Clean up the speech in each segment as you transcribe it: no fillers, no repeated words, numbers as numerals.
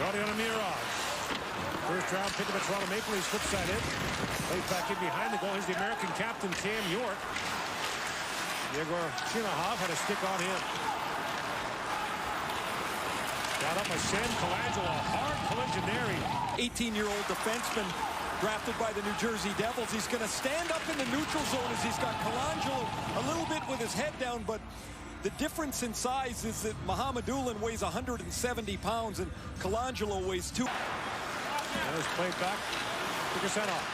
Mira. First round pick of the Toronto Maple Leafs, flips that in. Plays back in behind the goal. Here's the American captain, Cam York. Yegor Chinakhov had a stick on him. Got up by Sam Colangelo. Hard collision there. 18-year-old defenseman drafted by the New Jersey Devils. He's going to stand up in the neutral zone as he's got Colangelo a little bit with his head down, but the difference in size is that Mohamedulin weighs 170 pounds and Colangelo weighs 2. And it's played back to Kusenov.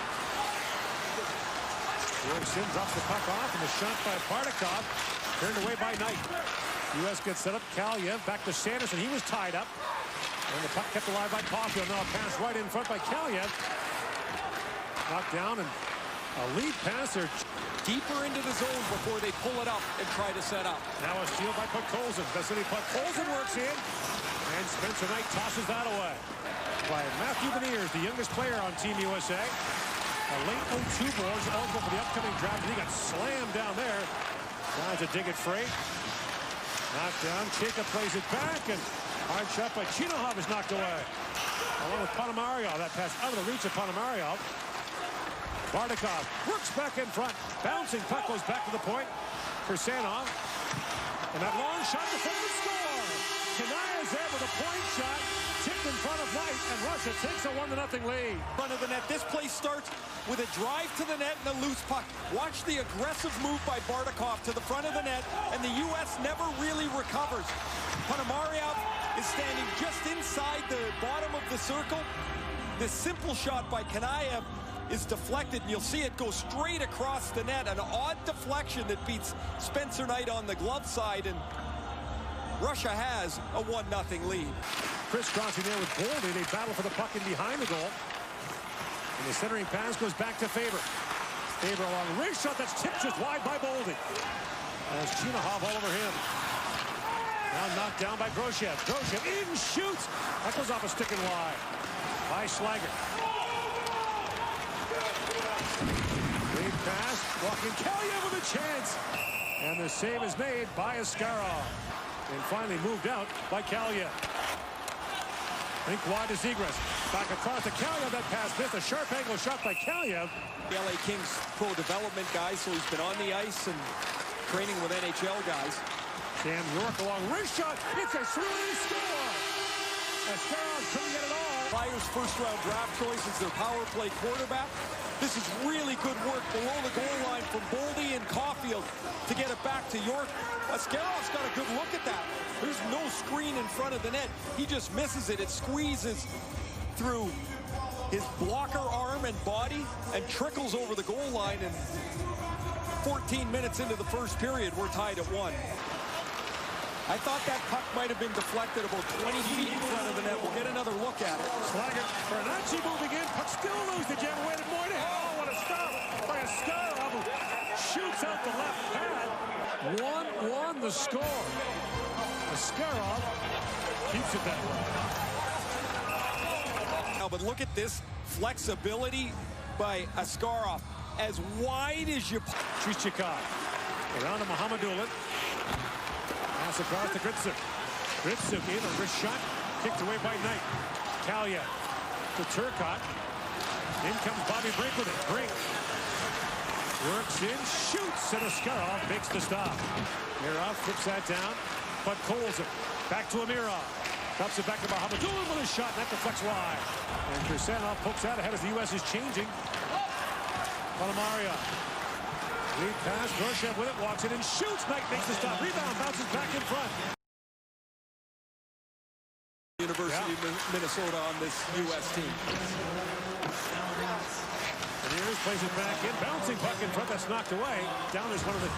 Wilson drops the puck off, and the shot by Bardakov turned away by Knight. U.S. gets set up. Kaliev back to Sanderson. He was tied up. And the puck kept alive by Caulfield. Now a pass right in front by Kaliev. Knocked down, and a lead passer Deeper into the zone before they pull it up and try to set up. Now a steal by Podkolzin. The city Podkolzin works in. And Spencer Knight tosses that away. By Matthew Beniers, the youngest player on Team USA. A late 0-2 ball is eligible for the upcoming draft. And he got slammed down there. Tries to dig it free. Knocked down. Jacob plays it back. And hard shot by Chinakhov is knocked away. Along with Ponomarev. That pass out of the reach of Ponomarev. Bardakov works back in front. Bouncing puck goes back to the point for Sanov. And that long shot to the score. Kanaya's there with a point shot. Tipped in front of Knight, and Russia takes a 1-0 lead. Front of the net. This play starts with a drive to the net and a loose puck. Watch the aggressive move by Bardakov to the front of the net, and the U.S. never really recovers. Ponomarev is standing just inside the bottom of the circle. This simple shot by Kanayev is deflected, and you'll see it go straight across the net. An odd deflection that beats Spencer Knight on the glove side, and Russia has a 1-0 lead. Crisscrossing there with Boldy. They battle for the puck in behind the goal. And the centering pass goes back to Faber. Faber along wrist shot that's tipped just wide by Boldy. As Chinakhov all over him. Now knocked down by Groshev. Groshev in, shoots. That goes off a stick and wide by Schlager. Great pass. Walking Kaliev with a chance. And the save is made by Askarov. And finally moved out by Kaliev. Link wide to Zegras. Back across to Kaliev. That pass missed. A sharp angle shot by Kaliev. The LA Kings pro development guy, so he's been on the ice and training with NHL guys. Cam York along wrist shot. It's a swinging score. Askarov couldn't get it all. Flyers' first-round draft choice is their power play quarterback. This is really good work below the goal line from Boldy and Caulfield to get it back to York. Askarov's got a good look at that. There's no screen in front of the net. He just misses it. It squeezes through his blocker arm and body and trickles over the goal line. And 14 minutes into the first period, we're tied at 1. I thought that puck might have been deflected about 20 feet in front of the net. We'll get another look at it. Slager, Bernacchi moving in. Puck still loose. The Jam waited more to hell. What a stop by Askarov, who shoots out the left pad. 1-1 the score. Askarov keeps it that way. Now, but look at this flexibility by Askarov. As wide as you... Trichikov around to Mohamedulin. Pass across to Gritsuk. Gritsuk in a wrist shot. Kicked away by Knight. Kaliev to Turcotte. In comes Bobby Brink with it. Brink works in, shoots, and Askarov makes the stop. Mirov flips that down. But Podkolzin back to Amirov. Drops it back to Mohamedulin with a shot. And that deflects wide. And Kusenov pokes out ahead as the U.S. is changing. Ponomarev. Lead pass, Groshev with it, walks in and shoots. Knight makes the stop. Rebound, bounces back in front. University of Minnesota on this U.S. team. And here's plays it back in. Bouncing puck in front. That's knocked away. Down is one of the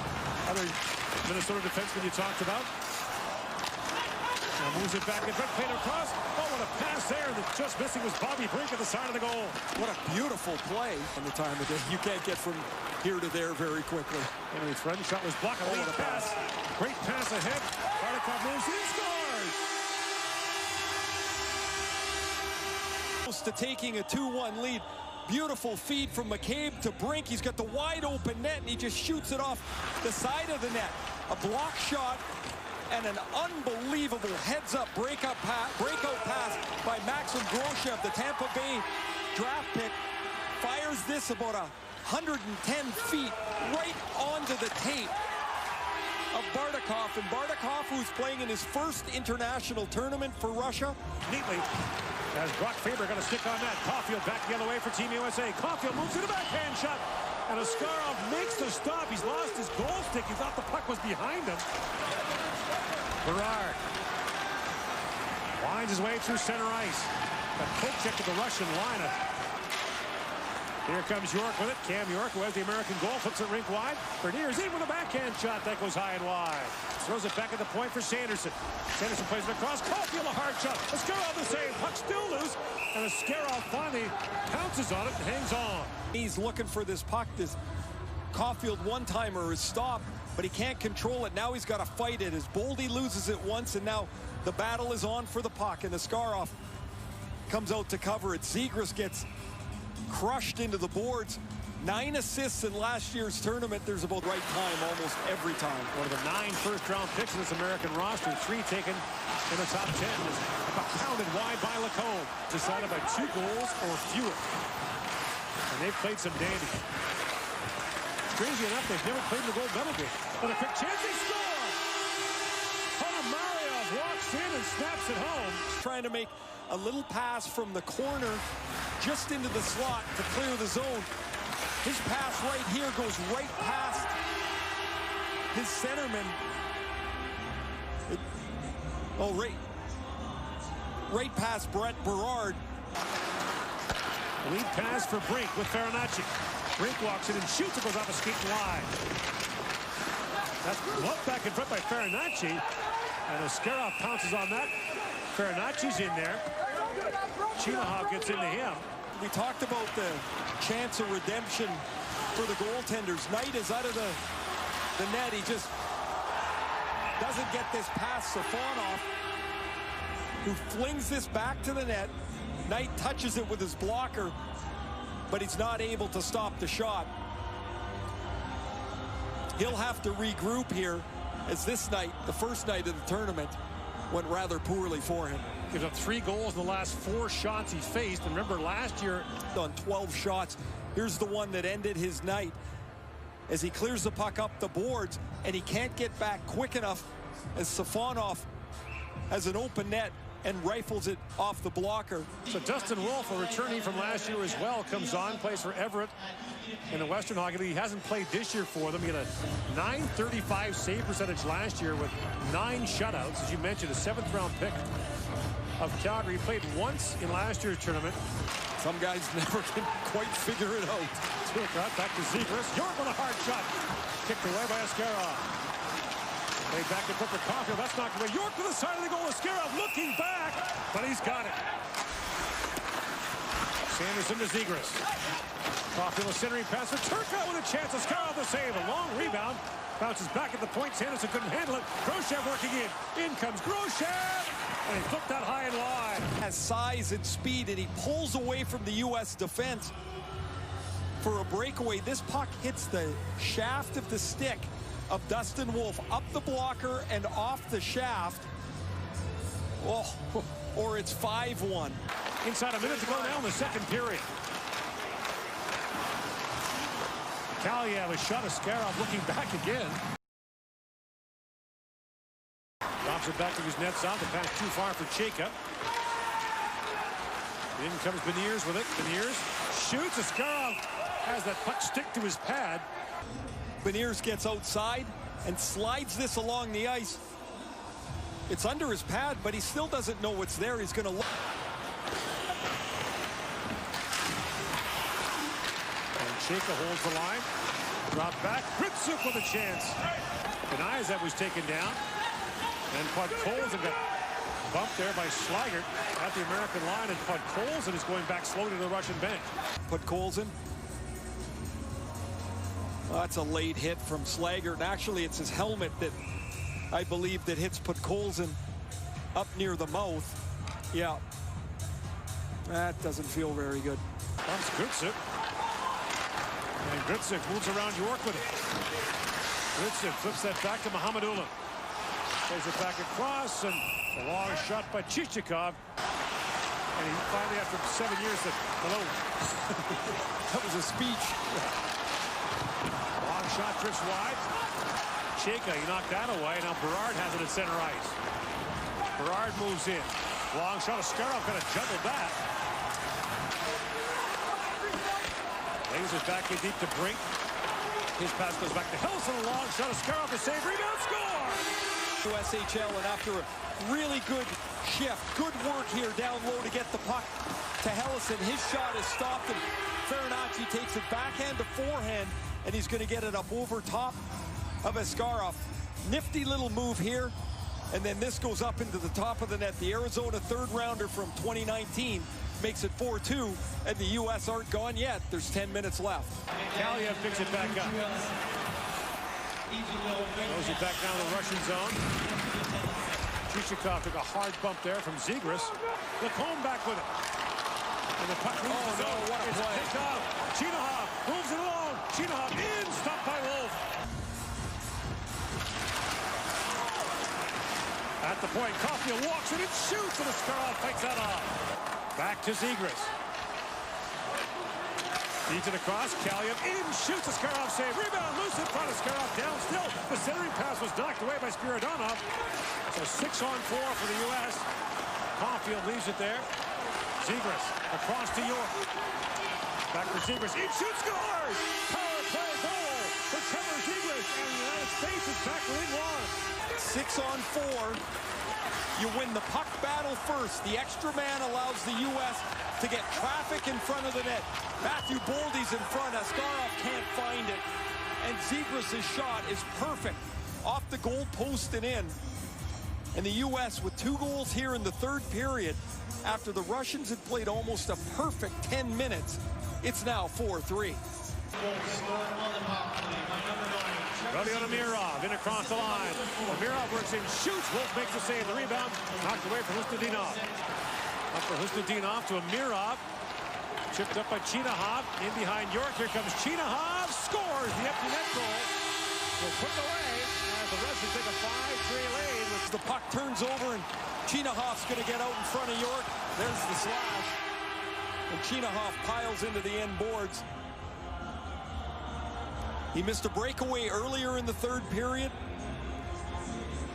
other Minnesota defensemen you talked about. Now moves it back in front. Played across. Oh, what a pass there. That just missing was Bobby Brink at the side of the goal. What a beautiful play on the time of day. You can't get from here to there very quickly. Henry's front shot was blocked. A lead pass. Great pass ahead. Bardakov moves. He scores! Close to taking a 2-1 lead. Beautiful feed from McCabe to Brink. He's got the wide open net, and he just shoots it off the side of the net. A block shot And an unbelievable heads-up breakout pass by Maxim Groshev, the Tampa Bay draft pick. Fires this about 110 feet right onto the tape of Bardakov. And Bardakov, who's playing in his first international tournament for Russia. Neatly, as Brock Faber going to stick on that. Caulfield back the other way for Team USA. Caulfield moves to the backhand shot. And Askarov makes the stop. He's lost his goal stick. He thought the puck was behind him. Berard winds his way through center ice. A poke check to the Russian lineup. Here comes York with it. Cam York, who has the American goal, flips it rink wide. Berniers in with a backhand shot. That goes high and wide. Throws it back at the point for Sanderson. Sanderson plays it across. Caulfield, a hard shot. Askarov the save. Puck still loose. And Askarov finally pounces on it and hangs on. He's looking for this puck. This Caulfield one-timer is stopped, but he can't control it. Now he's got to fight it as Boldy loses it once, and now the battle is on for the puck, and Askarov comes out to cover it. Zegras gets crushed into the boards. 9 assists in last year's tournament. There's about right time almost every time. One of the 9 first-round picks in this American roster. 3 taken in the top 10. Is pounded wide by Lacombe. Decided by 2 goals or fewer. And they've played some dandy. Crazy enough, they've never played in the gold medal game. But a quick chance, they score! Ponomarev walks in and snaps it home. Trying to make a little pass from the corner just into the slot to clear the zone. His pass right here goes right past his centerman. Right past Brett Berard. Lead pass for Brink with Farinacci. Brink walks in and shoots. It goes off a skate wide. That's lumped back in front by Farinacci. And Askarov pounces on that. Farinacci's in there. Chilahov gets into him. We talked about the chance of redemption for the goaltenders. Knight is out of the net. He just doesn't get this past Safonov, who flings this back to the net. Knight touches it with his blocker, but he's not able to stop the shot. He'll have to regroup here, as this night, the first night of the tournament, went rather poorly for him. Gives up 3 goals in the last 4 shots he faced. And remember, last year on 12 shots, here's the one that ended his night as he clears the puck up the boards, and he can't get back quick enough as Safonov has an open net and rifles it off the blocker. So Dustin Wolf, a returnee from last year as well, comes on, plays for Everett in the Western Hockey League. He hasn't played this year for them. He had a .935 save percentage last year with 9 shutouts. As you mentioned, a 7th-round pick of Calgary. He played once in last year's tournament. Some guys never can quite figure it out. Back to Zegras. York with a hard shot. Kicked away by Askarov. Played back in front for Caulfield. That's knocked away. York to the side of the goal. Askarov looking back, but he's got it. Sanderson to Zegras. Caulfield a centering pass for Turcotte with a chance. Askarov the save. A long rebound. Bounces back at the point. Sanderson couldn't handle it. Groshev working in. In comes Groshev. And he flipped that high and wide. Has size and speed, and he pulls away from the U.S. defense for a breakaway. This puck hits the shaft of the stick of Dustin Wolf, up the blocker and off the shaft. Oh, or it's 5-1. Inside a minute to go now in the second period. Kaliev a shot. Askarov looking back again. Drops it back to his net zone. The pass too far for Chayka. In comes Beniers with it. Beniers shoots. Askarov has that puck stick to his pad. Beniers gets outside and slides this along the ice. It's under his pad, but he still doesn't know what's there. He's going to look. And Chayka holds the line. Drop back. Gritsuk with a chance. Denies that was taken down. And Podkolzin got bumped there by Schlager at the American line. And Podkolzin is going back slowly to the Russian bench. Podkolzin. Well, that's a late hit from Schlager. And actually, it's his helmet that I believe that hits Podkolzin up near the mouth. Yeah. That doesn't feel very good. Bumps Gritsuk. And Gritsuk moves around York with it. Gritsuk flips that back to Muhammadullah. Plays it back across, and a long shot by Chichikov. And he finally, after 7 years, said, hello. That was a speech. Long shot drifts wide. Chika, he knocked that away. Now Berard has it at center ice. Berard moves in. Long shot. Askarov kind of juggled that. Lays it back in deep to Brink. His pass goes back to Hillson. A long shot. Askarov to save. Rebound, score! SHL, and after a really good shift, good work here down low to get the puck to Hellison. His shot is stopped, and Farinacci takes it backhand to forehand, and he's going to get it up over top of Askarov. Nifty little move here, and then this goes up into the top of the net. The Arizona third rounder from 2019 makes it 4-2, and the U.S. aren't gone yet. There's 10 minutes left. Kaliev picks it back up. Throws it back down the Russian zone. Chichikov took a hard bump there from Zegras. Lacombe back with it. And the puck moves the zone. What a play. Picked up. Chinahov moves it along. Chinahov in, stopped by Wolf. At the point, Caulfield walks it and shoots, and Askarov fights that off. Back to Zegras. Feeds it across. Kaliev in, shoots. Askarov save. Rebound loose in front. Askarov down still. The centering pass was knocked away by Spiridonov. So 6-on-4 for the U.S. Caulfield leaves it there. Zegras across to York. Back for Zegras. In, shoots, scores! Power play goal for Trevor Zegras. And the United States is back within one. 6-on-4. You win the puck battle first. The extra man allows the U.S. to get traffic in front of the net. Matthew Boldy's in front. Askarov can't find it. And Zegras' shot is perfect. Off the goal post and in. And the U.S. with 2 goals here in the third period. After the Russians had played almost a perfect 10 minutes, it's now 4-3. Rodion Amirov in across the line. Amirov works in, shoots. Wolf makes the save. The rebound knocked away from Hustadinov. Up for Hustadinov to Amirov. Chipped up by Chinahov. In behind York. Here comes Chinahov. Scores the empty net goal. Will put it away as the Russians take a 5-3 lead. The puck turns over, and Chinahov's going to get out in front of York. There's the slash. And Chinahov piles into the end boards. He missed a breakaway earlier in the third period.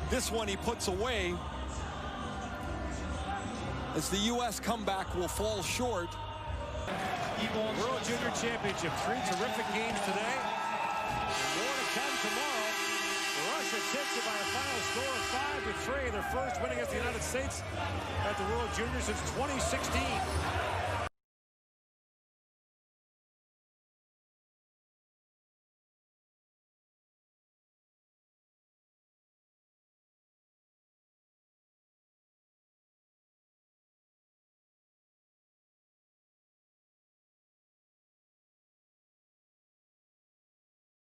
This one he puts away as the U.S. comeback will fall short. World Junior Championship. 3 terrific games today. More to come tomorrow. Russia takes it by a final score of 5-3. Their first win against the United States at the World Junior since 2016.